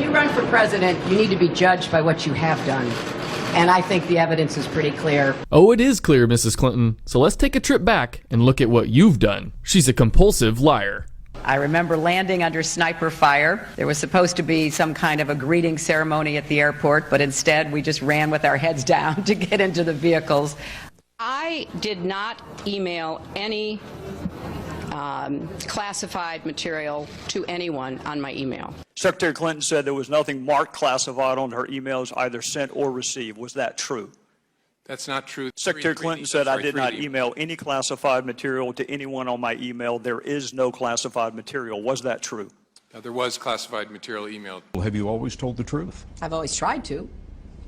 you run for president, you need to be judged by what you have done. And I think the evidence is pretty clear. Oh, it is clear, Mrs. Clinton. So let's take a trip back and look at what you've done. She's a compulsive liar. I remember landing under sniper fire. There was supposed to be some kind of a greeting ceremony at the airport, but instead we just ran with our heads down to get into the vehicles. I did not email any classified material to anyone on my email. Secretary Clinton said there was nothing marked classified on her emails, either sent or received. Was that true? That's not true. Secretary Clinton said I did not email any classified material to anyone on my email. There is no classified material. Was that true? There was classified material emailed. Well, have you always told the truth? I've always tried to.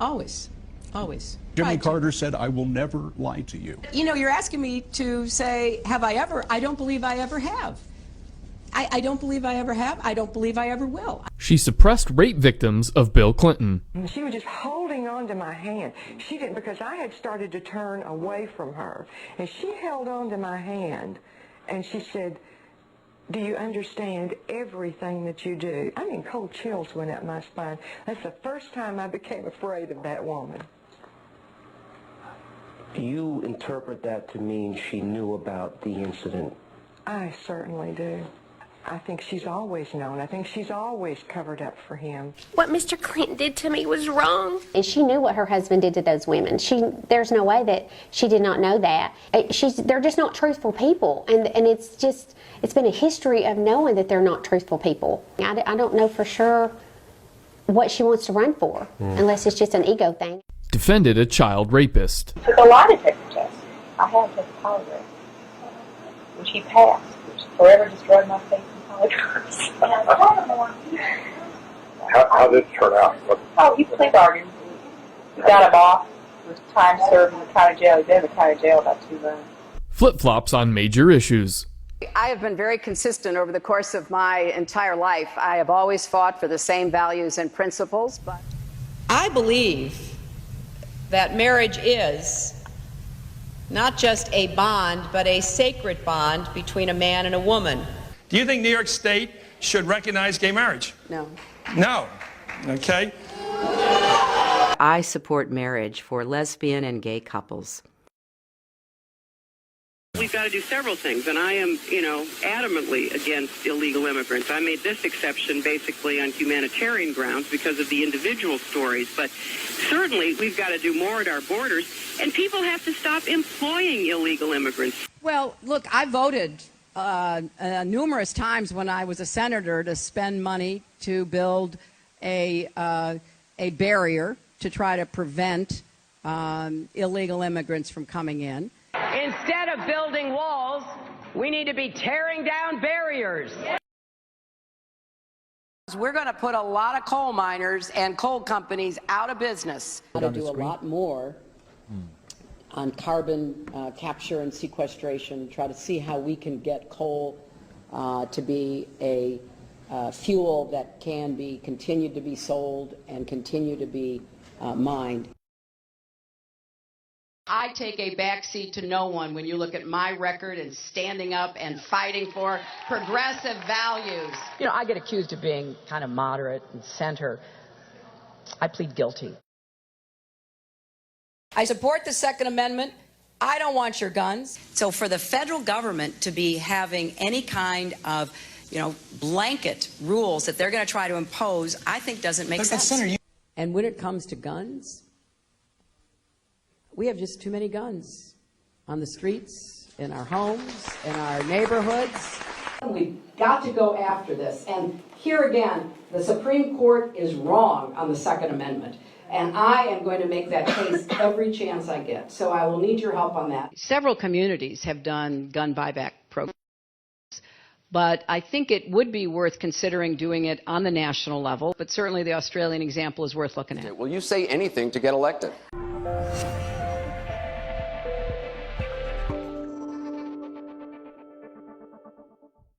Always. Always. Jimmy Carter said, I will never lie to you. You know, you're asking me to say, have I ever? I don't believe I ever have. I don't believe I ever have. I don't believe I ever will. She suppressed rape victims of Bill Clinton. She was just holding on to my hand. She didn't, because I had started to turn away from her. And she held on to my hand, and she said, do you understand everything that you do? I mean, cold chills went up my spine. That's the first time I became afraid of that woman. You interpret that to mean she knew about the incident? I certainly do. I think she's always known. I think she's always covered up for him. What Mr. Clinton did to me was wrong. And she knew what her husband did to those women. There's no way that she did not know that. They're just not truthful people. And it's been a history of knowing that they're not truthful people. I don't know for sure what she wants to run for, unless it's just an ego thing. Defended a child rapist. Took a lie detector test. I had to take a polygraph, which he passed, which forever destroyed my faith in polygraphs. How did it turn out? Oh, he plea bargained. We got him off with time served in the county jail. He's been in the county jail about 2 months. Flip-flops on major issues. I have been very consistent over the course of my entire life. I have always fought for the same values and principles, but I believe that marriage is not just a bond, but a sacred bond between a man and a woman. Do you think New York State should recognize gay marriage? No. No. Okay. I support marriage for lesbian and gay couples. We've got to do several things, and I am, adamantly against illegal immigrants. I made this exception basically on humanitarian grounds because of the individual stories, but certainly we've got to do more at our borders, and people have to stop employing illegal immigrants. Well, look, I voted numerous times when I was a senator to spend money to build a barrier to try to prevent illegal immigrants from coming in. Instead of building walls, we need to be tearing down barriers. We're going to put a lot of coal miners and coal companies out of business. To do a lot more on carbon capture and sequestration, try to see how we can get coal to be a fuel that can be continued to be sold and continue to be mined. I take a backseat to no one when you look at my record and standing up and fighting for progressive values. I get accused of being kind of moderate and center. I plead guilty. I support the Second Amendment. I don't want your guns. So for the federal government to be having any kind of, blanket rules that they're going to try to impose, I think doesn't make sense. And when it comes to guns, we have just too many guns on the streets, in our homes, in our neighborhoods. We've got to go after this. And here again, the Supreme Court is wrong on the Second Amendment. And I am going to make that case every chance I get. So I will need your help on that. Several communities have done gun buyback programs. But I think it would be worth considering doing it on the national level. But certainly the Australian example is worth looking at. Will you say anything to get elected?